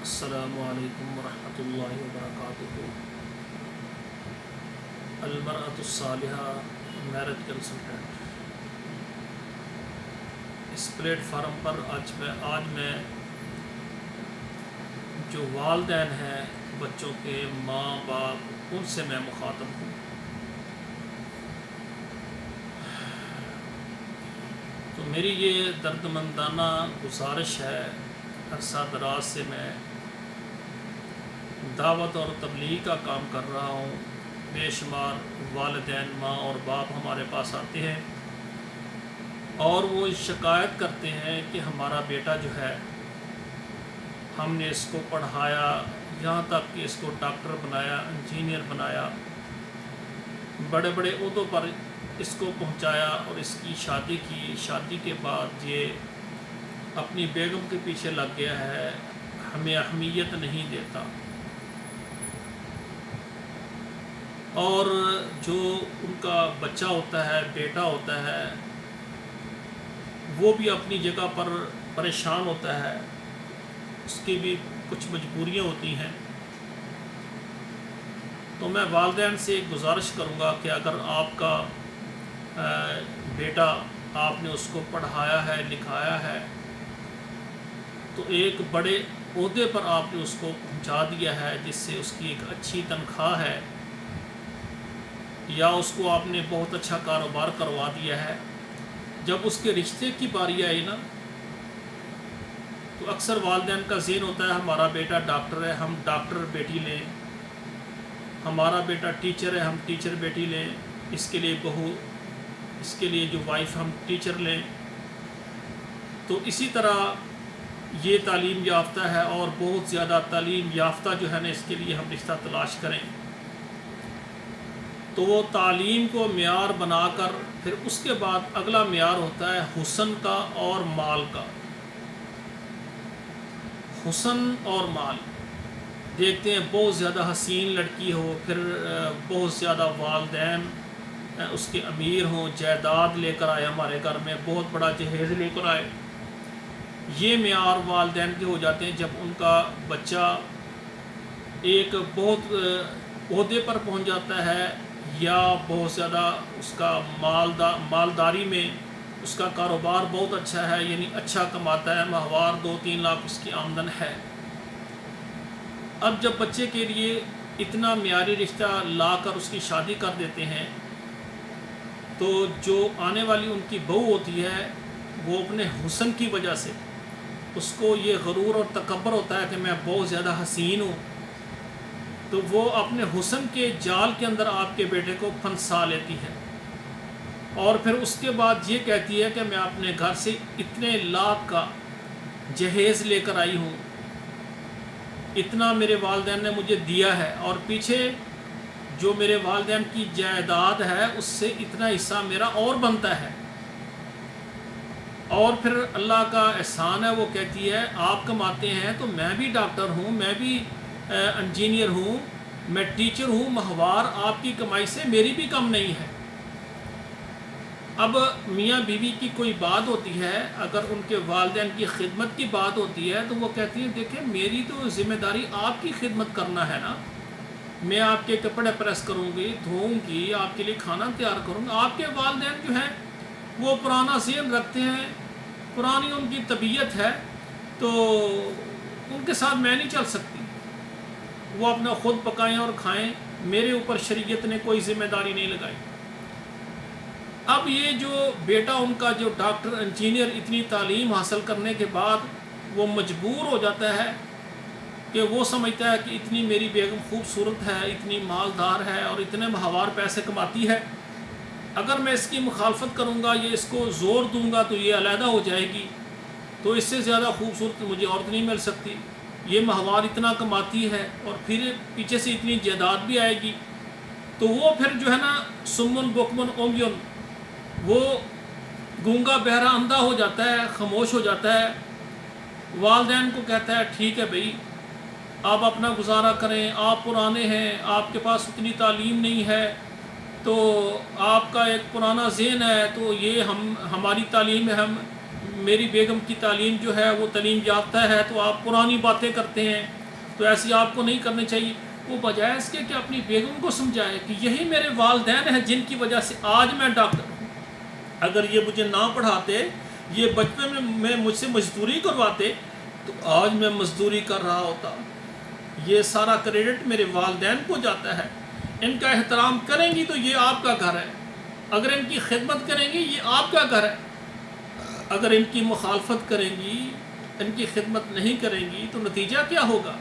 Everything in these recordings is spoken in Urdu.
السلام علیکم ورحمۃ اللہ وبرکاتہ۔ المرأۃ الصالحہ میرج کنسلٹنٹ۔ اس پلیٹ فارم پر آج میں جو والدین ہیں بچوں کے، ماں باپ، ان سے میں مخاطب ہوں۔ تو میری یہ دردمندانہ گزارش ہے، عرصہ دراز سے میں دعوت اور تبلیغ کا کام کر رہا ہوں۔ بے شمار والدین، ماں اور باپ ہمارے پاس آتے ہیں اور وہ شکایت کرتے ہیں کہ ہمارا بیٹا جو ہے، ہم نے اس کو پڑھایا، یہاں تک کہ اس کو ڈاکٹر بنایا، انجینئر بنایا، بڑے بڑے عہدوں پر اس کو پہنچایا اور اس کی شادی کی۔ شادی کے بعد یہ اپنی بیگم کے پیچھے لگ گیا ہے، ہمیں اہمیت نہیں دیتا، اور جو ان کا بچہ ہوتا ہے، بیٹا ہوتا ہے، وہ بھی اپنی جگہ پر پریشان ہوتا ہے، اس کی بھی کچھ مجبوریاں ہوتی ہیں۔ تو میں والدین سے ایک گزارش کروں گا کہ اگر آپ کا بیٹا، آپ نے اس کو پڑھایا ہے، لکھایا ہے، تو ایک بڑے عہدے پر آپ نے اس کو پہنچا دیا ہے، جس سے اس کی ایک اچھی تنخواہ ہے، یا اس کو آپ نے بہت اچھا کاروبار کروا دیا ہے، جب اس کے رشتے کی باری آئی نا، تو اکثر والدین کا ذہن ہوتا ہے ہمارا بیٹا ڈاکٹر ہے، ہم ڈاکٹر بیٹی لیں، ہمارا بیٹا ٹیچر ہے، ہم ٹیچر بیٹی لیں، اس کے لیے بہو، اس کے لیے جو وائف، ہم ٹیچر لیں۔ تو اسی طرح یہ تعلیم یافتہ ہے، اور بہت زیادہ تعلیم یافتہ جو ہے نا، اس کے لیے ہم رشتہ تلاش کریں، تو وہ تعلیم کو معیار بنا کر پھر اس کے بعد اگلا معیار ہوتا ہے حسن کا اور مال کا۔ حسن اور مال دیکھتے ہیں، بہت زیادہ حسین لڑکی ہو، پھر بہت زیادہ والدین اس کے امیر ہوں، جائیداد لے کر آئے ہمارے گھر میں، بہت بڑا جہیز لے کر آئے، یہ معیار والدین کے ہو جاتے ہیں۔ جب ان کا بچہ ایک بہت عہدے پر پہنچ جاتا ہے، یا بہت زیادہ اس کا مالداری میں اس کا کاروبار بہت اچھا ہے، یعنی اچھا کماتا ہے، ماہوار 2-3 لاکھ اس کی آمدن ہے، اب جب بچے کے لیے اتنا معیاری رشتہ لا کر اس کی شادی کر دیتے ہیں، تو جو آنے والی ان کی بہو ہوتی ہے، وہ اپنے حسن کی وجہ سے اس کو یہ غرور اور تکبر ہوتا ہے کہ میں بہت زیادہ حسین ہوں، تو وہ اپنے حسن کے جال کے اندر آپ کے بیٹے کو پھنسا لیتی ہے، اور پھر اس کے بعد یہ کہتی ہے کہ میں اپنے گھر سے اتنے لاکھ کا جہیز لے کر آئی ہوں، اتنا میرے والدین نے مجھے دیا ہے، اور پیچھے جو میرے والدین کی جائیداد ہے اس سے اتنا حصہ میرا اور بنتا ہے، اور پھر اللہ کا احسان ہے، وہ کہتی ہے آپ کماتے ہیں تو میں بھی ڈاکٹر ہوں، میں بھی انجینئر ہوں، میں ٹیچر ہوں، ماہوار آپ کی کمائی سے میری بھی کم نہیں ہے۔ اب میاں بیوی کی کوئی بات ہوتی ہے، اگر ان کے والدین کی خدمت کی بات ہوتی ہے، تو وہ کہتی ہیں دیکھیں میری تو ذمہ داری آپ کی خدمت کرنا ہے نا، میں آپ کے کپڑے پریس کروں گی، دھوؤں گی، آپ کے لیے کھانا تیار کروں گا۔ آپ کے والدین جو ہیں وہ پرانا ذہن رکھتے ہیں، پرانی ان کی طبیعت ہے، تو ان کے ساتھ میں نہیں چل سکتی، وہ اپنا خود پکائیں اور کھائیں، میرے اوپر شریعت نے کوئی ذمہ داری نہیں لگائی۔ اب یہ جو بیٹا ان کا جو ڈاکٹر، انجینئر، اتنی تعلیم حاصل کرنے کے بعد وہ مجبور ہو جاتا ہے کہ وہ سمجھتا ہے کہ اتنی میری بیگم خوبصورت ہے، اتنی مالدار ہے، اور اتنے ماہوار پیسے کماتی ہے، اگر میں اس کی مخالفت کروں گا، یہ اس کو زور دوں گا تو یہ علیحدہ ہو جائے گی، تو اس سے زیادہ خوبصورت مجھے عورت نہیں مل سکتی، یہ ماہوار اتنا کماتی ہے، اور پھر پیچھے سے اتنی جائیداد بھی آئے گی، تو وہ پھر جو ہے نا سمن بکمن اومیون، وہ گونگا بہرا اندھا ہو جاتا ہے، خاموش ہو جاتا ہے، والدین کو کہتا ہے ٹھیک ہے بھائی آپ اپنا گزارا کریں، آپ پرانے ہیں، آپ کے پاس اتنی تعلیم نہیں ہے، تو آپ کا ایک پرانا ذہن ہے، تو یہ ہماری تعلیم ہے، میری بیگم کی تعلیم جو ہے وہ تعلیم یافتہ ہے، تو آپ پرانی باتیں کرتے ہیں، تو ایسی آپ کو نہیں کرنی چاہیے۔ وہ بجائے اس کے کہ اپنی بیگم کو سمجھائے کہ یہی میرے والدین ہیں جن کی وجہ سے آج میں ڈاکٹر ہوں، اگر یہ مجھے نہ پڑھاتے، یہ بچپن میں مجھ سے مزدوری کرواتے تو آج میں مزدوری کر رہا ہوتا۔ یہ سارا کریڈٹ میرے والدین کو جاتا ہے۔ ان کا احترام کریں گی تو یہ آپ کا گھر ہے، اگر ان کی خدمت کریں گی یہ آپ کا گھر ہے، اگر ان کی مخالفت کریں گی، ان کی خدمت نہیں کریں گی تو نتیجہ کیا ہوگا؟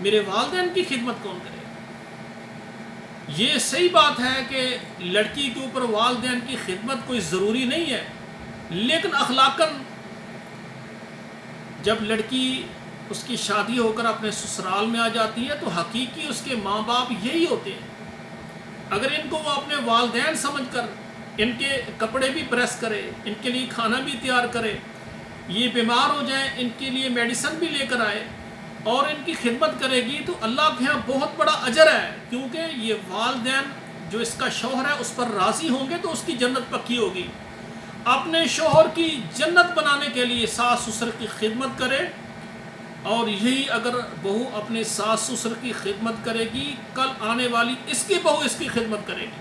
میرے والدین کی خدمت کون کرے گا؟ یہ صحیح بات ہے کہ لڑکی کے اوپر والدین کی خدمت کوئی ضروری نہیں ہے، لیکن اخلاقاً جب لڑکی اس کی شادی ہو کر اپنے سسرال میں آ جاتی ہے تو حقیقی اس کے ماں باپ یہی ہوتے ہیں۔ اگر ان کو وہ اپنے والدین سمجھ کر ان کے کپڑے بھی پریس کرے، ان کے لیے کھانا بھی تیار کرے، یہ بیمار ہو جائیں ان کے لیے میڈیسن بھی لے کر آئے اور ان کی خدمت کرے گی تو اللہ کے ہاں بہت بڑا اجر ہے، کیونکہ یہ والدین جو اس کا شوہر ہے اس پر راضی ہوں گے تو اس کی جنت پکی ہوگی۔ اپنے شوہر کی جنت بنانے کے لیے ساس سسر کی خدمت کرے، اور یہی اگر بہو اپنے ساس سسر کی خدمت کرے گی، کل آنے والی اس کی بہو اس کی خدمت کرے گی۔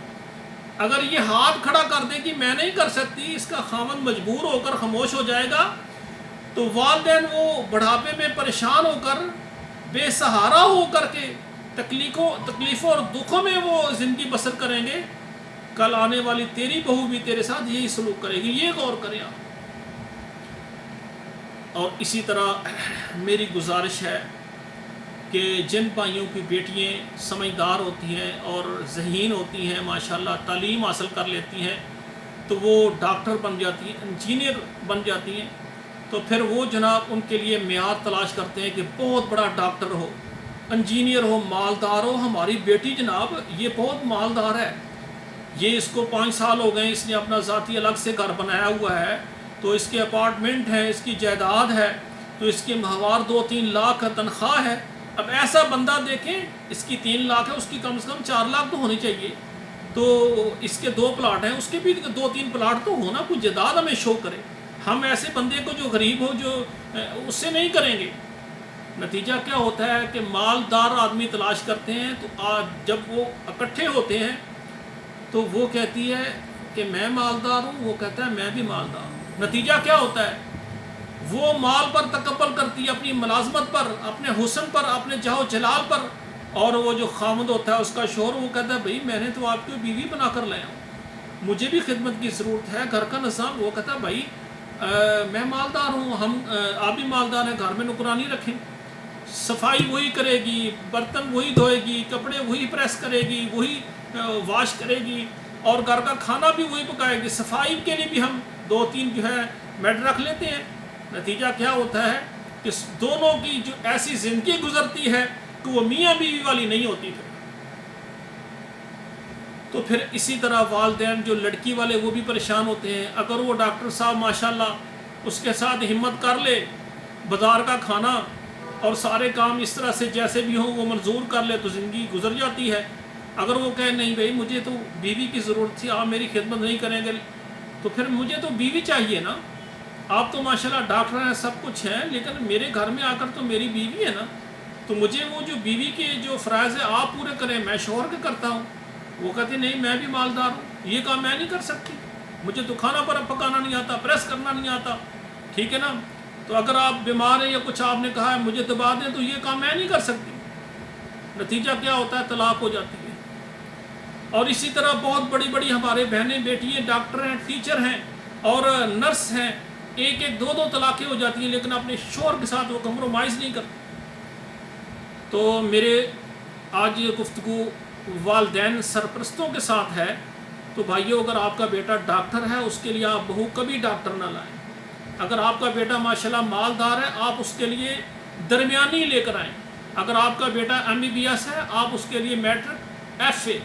اگر یہ ہاتھ کھڑا کر دے گی میں نہیں کر سکتی، اس کا خاوند مجبور ہو کر خاموش ہو جائے گا، تو والدین وہ بڑھاپے میں پریشان ہو کر، بے سہارا ہو کر کے تکلیفوں اور دکھوں میں وہ زندگی بسر کریں گے۔ کل آنے والی تیری بہو بھی تیرے ساتھ یہی سلوک کرے گی، یہ غور کریں آپ۔ اور اسی طرح میری گزارش ہے کہ جن بھائیوں کی بیٹیاں سمجھدار ہوتی ہیں اور ذہین ہوتی ہیں، ماشاءاللہ تعلیم حاصل کر لیتی ہیں، تو وہ ڈاکٹر بن جاتی ہیں، انجینئر بن جاتی ہیں، تو پھر وہ جناب ان کے لیے معیار تلاش کرتے ہیں کہ بہت بڑا ڈاکٹر ہو، انجینئر ہو، مالدار ہو۔ ہماری بیٹی جناب یہ بہت مالدار ہے، یہ اس کو 5 سال ہو گئے، اس نے اپنا ذاتی الگ سے گھر بنایا ہوا ہے، تو اس کے اپارٹمنٹ ہے، اس کی جائیداد ہے، تو اس کے ماہوار 2-3 لاکھ کا تنخواہ ہے۔ اب ایسا بندہ دیکھیں، اس کی 3 لاکھ ہے، اس کی کم سے کم 4 لاکھ تو ہونی چاہیے، تو اس کے 2 پلاٹ ہیں، اس کے بھی 2-3 پلاٹ تو ہونا، کوئی جائیداد ہمیں شو کرے۔ ہم ایسے بندے کو جو غریب ہو، جو اس سے نہیں کریں گے۔ نتیجہ کیا ہوتا ہے کہ مالدار آدمی تلاش کرتے ہیں، تو جب وہ اکٹھے ہوتے ہیں تو وہ کہتی ہے کہ میں مالدار ہوں، وہ کہتا ہے میں بھی مالدار ہوں۔ نتیجہ کیا ہوتا ہے؟ وہ مال پر تکبر کرتی ہے، اپنی ملازمت پر، اپنے حسن پر، اپنے جاہ و جلال پر، اور وہ جو خامد ہوتا ہے اس کا شوہر، وہ کہتا ہے بھائی میں نے تو آپ کو بیوی بنا کر لایا ہوں، مجھے بھی خدمت کی ضرورت ہے، گھر کا نظام۔ وہ کہتا ہے بھائی میں مالدار ہوں، آپ بھی مالدار ہیں، گھر میں نوکرانی رکھیں، صفائی وہی کرے گی، برتن وہی دھوئے گی، کپڑے وہی پریس کرے گی، وہی واش کرے گی، اور گھر کا کھانا بھی وہی پکائے گی۔ صفائی کے لیے بھی ہم 2-3 جو ہے میڈ رکھ لیتے ہیں۔ نتیجہ کیا ہوتا ہے کہ دونوں کی جو ایسی زندگی گزرتی ہے کہ وہ میاں بیوی والی نہیں ہوتی پھر۔ تو پھر اسی طرح والدین جو لڑکی والے وہ بھی پریشان ہوتے ہیں۔ اگر وہ ڈاکٹر صاحب ماشاءاللہ اس کے ساتھ ہمت کر لے، بازار کا کھانا اور سارے کام اس طرح سے جیسے بھی ہوں وہ منظور کر لے تو زندگی گزر جاتی ہے۔ اگر وہ کہے نہیں بھائی مجھے تو بیوی کی ضرورت تھی، آپ میری خدمت نہیں کریں گے، تو پھر مجھے تو بیوی چاہیے نا۔ آپ تو ماشاءاللہ ڈاکٹر ہیں، سب کچھ ہیں، لیکن میرے گھر میں آ کر تو میری بیوی ہے نا، تو مجھے وہ جو بیوی کے جو فرائض ہے آپ پورے کریں، میں شوہر کے کرتا ہوں۔ وہ کہتے نہیں میں بھی مالدار ہوں، یہ کام میں نہیں کر سکتی، مجھے تو کھانا پر پکانا نہیں آتا، پریس کرنا نہیں آتا، ٹھیک ہے نا، تو اگر آپ بیمار ہیں یا کچھ آپ نے کہا ہے مجھے دبا دیں تو یہ کام میں نہیں کر سکتی۔ نتیجہ کیا ہوتا ہے؟ طلاق ہو جاتی ہے۔ اور اسی طرح بہت بڑی بڑی ہمارے بہنیں بیٹیاں ڈاکٹر ہیں، ٹیچر ہیں اور نرس ہیں، 1-2 طلاقیں ہو جاتی ہیں، لیکن اپنے شوہر کے ساتھ وہ کمپرومائز نہیں کرتے۔ تو میرے آج یہ گفتگو والدین سرپرستوں کے ساتھ ہے، تو بھائیو اگر آپ کا بیٹا ڈاکٹر ہے اس کے لیے آپ بہو کبھی ڈاکٹر نہ لائیں۔ اگر آپ کا بیٹا ماشاءاللہ مالدار ہے آپ اس کے لیے درمیانی لے کر آئیں۔ اگر آپ کا بیٹا MBBS ہے آپ اس کے لیے میٹرک FA،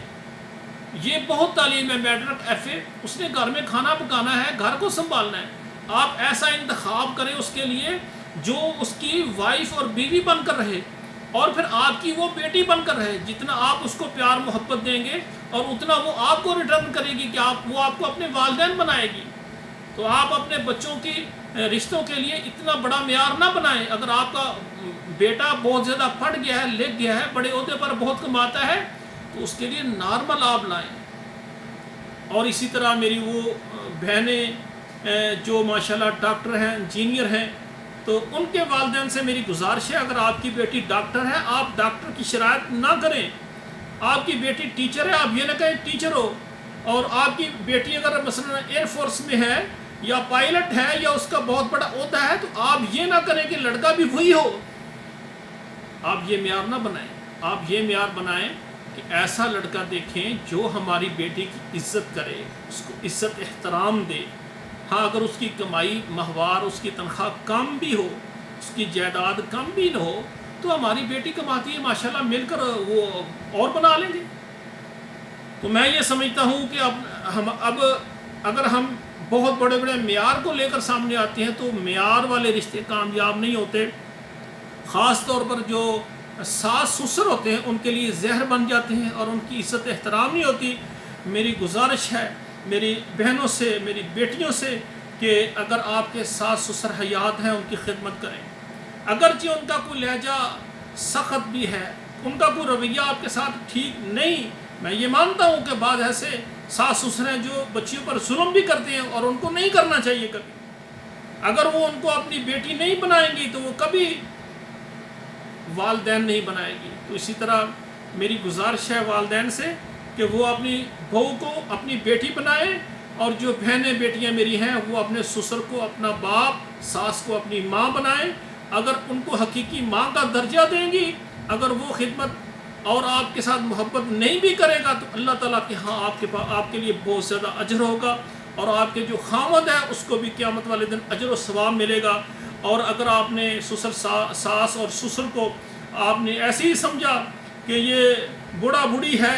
یہ بہت تعلیم ہے، میٹرک FA، اس نے گھر میں کھانا پکانا ہے، گھر کو سنبھالنا ہے۔ آپ ایسا انتخاب کریں اس کے لیے جو اس کی وائف اور بیوی بن کر رہے، اور پھر آپ کی وہ بیٹی بن کر رہے۔ جتنا آپ اس کو پیار محبت دیں گے اور اتنا وہ آپ کو ریٹرن کرے گی کہ وہ آپ کو اپنے والدین بنائے گی۔ تو آپ اپنے بچوں کی رشتوں کے لیے اتنا بڑا معیار نہ بنائیں. اگر آپ کا بیٹا بہت زیادہ پڑھ گیا ہے، لکھ گیا ہے، بڑے عہدے پر بہت کماتا ہے، تو اس کے لیے نارمل آپ لائیں. اور اسی طرح میری وہ بہنیں جو ماشاءاللہ ڈاکٹر ہیں، انجینئر ہیں، تو ان کے والدین سے میری گزارش ہے، اگر آپ کی بیٹی ڈاکٹر ہے، آپ ڈاکٹر کی شرائط نہ کریں. آپ کی بیٹی ٹیچر ہے، آپ یہ نہ کہیں ٹیچر ہو. اور آپ کی بیٹی اگر مثلا ایئر فورس میں ہے یا پائلٹ ہے یا اس کا بہت بڑا عہدہ ہے، تو آپ یہ نہ کریں کہ لڑکا بھی وہی ہو. آپ یہ معیار نہ بنائیں. آپ یہ معیار بنائیں کہ ایسا لڑکا دیکھیں جو ہماری بیٹی کی عزت کرے، اس کو عزت احترام دے. ہاں اگر اس کی کمائی ماہوار، اس کی تنخواہ کم بھی ہو، اس کی جائیداد کم بھی نہ ہو، تو ہماری بیٹی کماتی ہے، ماشاءاللہ مل کر وہ اور بنا لیں گے. تو میں یہ سمجھتا ہوں کہ اب اگر ہم بہت بڑے بڑے معیار کو لے کر سامنے آتے ہیں تو معیار والے رشتے کامیاب نہیں ہوتے. خاص طور پر جو ساس سسر ہوتے ہیں ان کے لیے زہر بن جاتے ہیں اور ان کی عزت احترام نہیں ہوتی. میری گزارش ہے میری بہنوں سے، میری بیٹیوں سے، کہ اگر آپ کے ساس سسر حیات ہیں ان کی خدمت کریں. اگرچہ ان کا کوئی لہجہ سخت بھی ہے، ان کا کوئی رویہ آپ کے ساتھ ٹھیک نہیں، میں یہ مانتا ہوں کہ بعض ایسے ساس سسر ہیں جو بچیوں پر ظلم بھی کرتے ہیں اور ان کو نہیں کرنا چاہیے کبھی. اگر وہ ان کو اپنی بیٹی نہیں بنائیں گی تو وہ کبھی والدین نہیں بنائے گی. تو اسی طرح میری گزارش ہے والدین سے کہ وہ اپنی بہو کو اپنی بیٹی بنائیں، اور جو بہنیں بیٹیاں میری ہیں وہ اپنے سسر کو اپنا باپ، ساس کو اپنی ماں بنائیں. اگر ان کو حقیقی ماں کا درجہ دیں گی، اگر وہ خدمت اور آپ کے ساتھ محبت نہیں بھی کرے گا، تو اللہ تعالیٰ کے ہاں آپ کے لیے بہت زیادہ اجر ہوگا، اور آپ کے جو خاوند ہے اس کو بھی قیامت والے دن اجر و ثواب ملے گا. اور اگر آپ نے ساس اور سسر کو آپ نے ایسے ہی سمجھا کہ یہ بوڑھا بوڑھی ہے،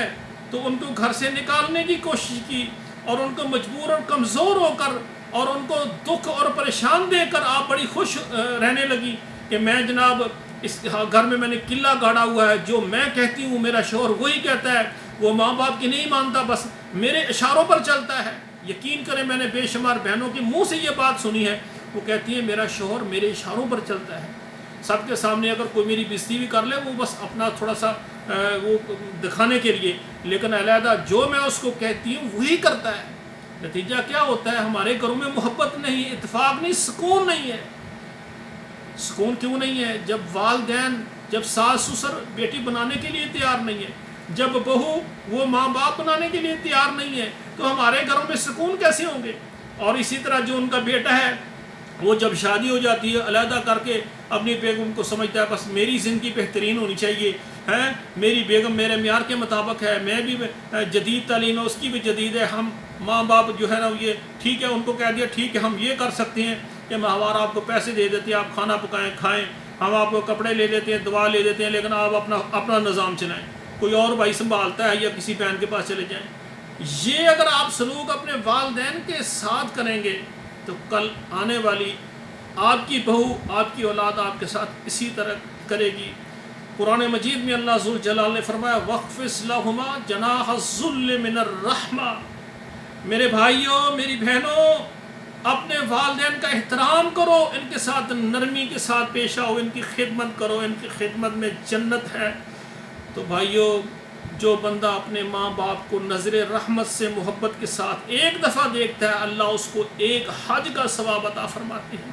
تو ان کو گھر سے نکالنے کی کوشش کی، اور ان کو مجبور اور کمزور ہو کر اور ان کو دکھ اور پریشان دے کر آپ بڑی خوش رہنے لگی کہ میں جناب اس گھر میں نے قلعہ گاڑا ہوا ہے، جو میں کہتی ہوں میرا شوہر وہی کہتا ہے، وہ ماں باپ کی نہیں مانتا، بس میرے اشاروں پر چلتا ہے. یقین کریں میں نے بے شمار بہنوں کے منہ سے یہ بات سنی ہے، وہ کہتی ہے میرا شوہر میرے اشاروں پر چلتا ہے. سب کے سامنے اگر کوئی میری بےزتی بھی کر لے، وہ بس اپنا تھوڑا سا وہ دکھانے کے لیے، لیکن علیحدہ جو میں اس کو کہتی ہوں وہی کرتا ہے. نتیجہ کیا ہوتا ہے؟ ہمارے گھروں میں محبت نہیں، اتفاق نہیں، سکون نہیں ہے. سکون کیوں نہیں ہے؟ جب والدین، جب ساس سسر بیٹی بنانے کے لیے تیار نہیں ہے، جب بہو وہ ماں باپ بنانے کے لیے تیار نہیں ہے، تو ہمارے گھروں میں سکون کیسے ہوں گے؟ اور اسی طرح جو ان کا بیٹا ہے، وہ جب شادی ہو جاتی ہے علیحدہ کر کے اپنی بیگم کو سمجھتا ہے بس میری زندگی بہترین ہونی چاہیے، میری بیگم میرے معیار کے مطابق ہے، میں بھی جدید تعلیم ہے، اس کی بھی جدید ہے. ہم ماں باپ جو ہے نا یہ ٹھیک ہے، ان کو کہہ دیا ٹھیک ہے ہم یہ کر سکتے ہیں کہ ماہوار آپ کو پیسے دے دیتے ہیں، آپ کھانا پکائیں کھائیں، ہم آپ کو کپڑے لے دیتے ہیں، دوا لے دیتے ہیں، لیکن آپ اپنا نظام چلائیں، کوئی اور بھائی سنبھالتا ہے یا کسی بہن کے پاس چلے جائیں. یہ اگر آپ سلوک اپنے والدین کے ساتھ کریں گے تو کل آنے والی آپ کی بہو، آپ کی اولاد آپ کے ساتھ اسی طرح کرے گی. قرآن مجید میں اللہ ذوالجلال نے فرمایا وَاخْفِضْ لَهُمَا جَنَاحَ الذُّلِّ مِنَ الرَّحْمَةِ. میرے بھائیوں، میری بہنوں، اپنے والدین کا احترام کرو، ان کے ساتھ نرمی کے ساتھ پیش آؤ، ان کی خدمت کرو، ان کی خدمت میں جنت ہے. تو بھائیوں، جو بندہ اپنے ماں باپ کو نظر رحمت سے محبت کے ساتھ ایک دفعہ دیکھتا ہے، اللہ اس کو ایک حج کا ثواب عطا فرماتے ہیں.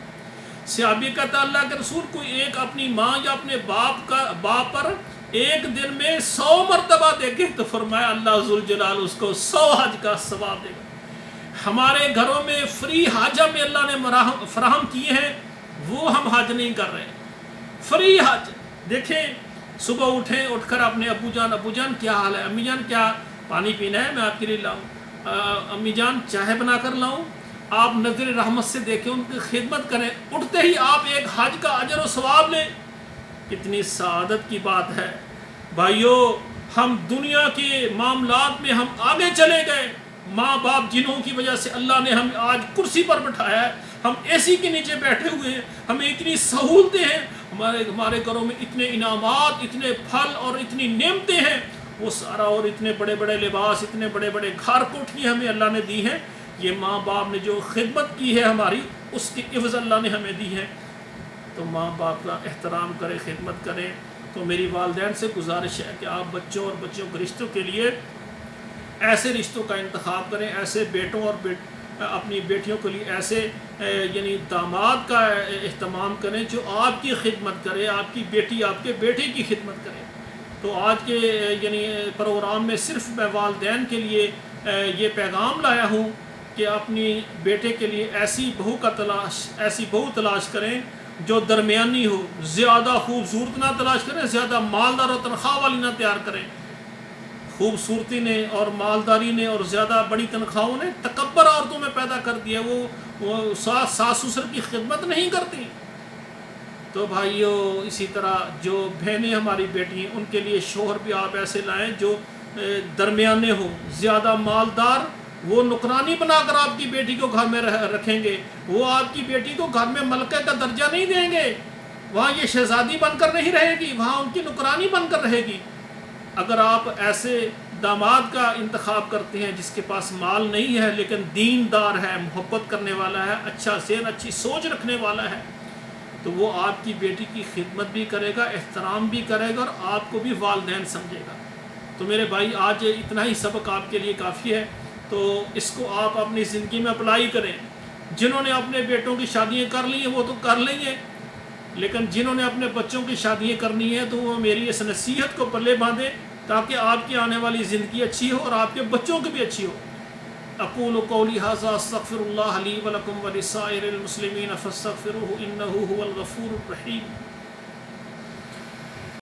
صحابی کہتا ہے اللہ کے رسول کوئی ایک اپنی ماں یا اپنے باپ پر ایک دن میں 100 مرتبہ دیکھے تو فرمایا اللہ ذوالجلال اس کو 100 حج کا ثواب دے گا. ہمارے گھروں میں فری حج میں اللہ نے فراہم کیے ہیں، وہ ہم حج نہیں کر رہے. فری حج دیکھیں، صبح اٹھیں، اٹھ کر اپنے ابو جان کیا حال ہے، امی جان کیا پانی پینا ہے میں آپ کے لیے لاؤں، امی جان چائے بنا کر لاؤں. آپ نظر رحمت سے دیکھیں، ان کی خدمت کریں، اٹھتے ہی آپ ایک حج کا اجر و ثواب لیں. کتنی سعادت کی بات ہے. بھائیو، ہم دنیا کے معاملات میں ہم آگے چلے گئے. ماں باپ جنہوں کی وجہ سے اللہ نے ہم آج کرسی پر بٹھایا ہے، ہم اے سی کے نیچے بیٹھے ہوئے ہیں، ہمیں اتنی سہولتیں ہیں، ہمارے گھروں میں اتنے انعامات، اتنے پھل اور اتنی نعمتیں ہیں، وہ سارا، اور اتنے بڑے بڑے لباس، اتنے بڑے بڑے گھر کوٹھیاں ہمیں اللہ نے دی ہیں. یہ ماں باپ نے جو خدمت کی ہے ہماری، اس کی عوض اللہ نے ہمیں دی ہے، تو ماں باپ کا احترام کریں، خدمت کریں۔ تو میری والدین سے گزارش ہے کہ آپ بچوں اور بچوں کے رشتوں کے لیے ایسے رشتوں کا انتخاب کریں، ایسے بیٹوں اور اپنی بیٹیوں کے لیے ایسے یعنی داماد کا اہتمام کریں جو آپ کی خدمت کرے، آپ کی بیٹی آپ کے بیٹے کی خدمت کرے۔ تو آج کے یعنی پروگرام میں صرف میں والدین کے لیے یہ پیغام لایا ہوں کہ اپنی بیٹے کے لیے ایسی بہو تلاش کریں جو درمیانی ہو، زیادہ خوبصورت نہ تلاش کریں، زیادہ مالدار اور تنخواہ والی نہ تیار کریں۔ خوبصورتی نے اور مالداری نے اور زیادہ بڑی تنخواہوں نے تکبر عورتوں میں پیدا کر دیا، وہ ساس سسر کی خدمت نہیں کرتی۔ تو بھائیو، اسی طرح جو بہنیں ہماری بیٹی ہیں ان کے لیے شوہر بھی آپ ایسے لائیں جو درمیانے ہوں، زیادہ مالدار وہ نکرانی بنا کر آپ کی بیٹی کو گھر میں رکھیں گے، وہ آپ کی بیٹی کو گھر میں ملکہ کا درجہ نہیں دیں گے، وہاں یہ شہزادی بن کر نہیں رہے گی، وہاں ان کی نکرانی بن کر رہے گی۔ اگر آپ ایسے داماد کا انتخاب کرتے ہیں جس کے پاس مال نہیں ہے لیکن دیندار ہے، محبت کرنے والا ہے، اچھا ذہن، اچھی سوچ رکھنے والا ہے، تو وہ آپ کی بیٹی کی خدمت بھی کرے گا، احترام بھی کرے گا اور آپ کو بھی والدین سمجھے گا۔ تو میرے بھائی، آج اتنا ہی سبق آپ کے لیے کافی ہے، تو اس کو آپ اپنی زندگی میں اپلائی کریں۔ جنہوں نے اپنے بیٹوں کی شادیاں کر لی ہیں وہ تو کر لیں گے، لیکن جنہوں نے اپنے بچوں کی شادیاں کرنی ہیں تو وہ میری اس نصیحت کو پلے باندھیں تاکہ آپ کی آنے والی زندگی اچھی ہو اور آپ کے بچوں کی بھی اچھی ہو۔ اقول قولی ھذا استغفر اللہ لی ولکم ولسائر المسلمین فاستغفروہ انہ ھو الغفور الرحیم۔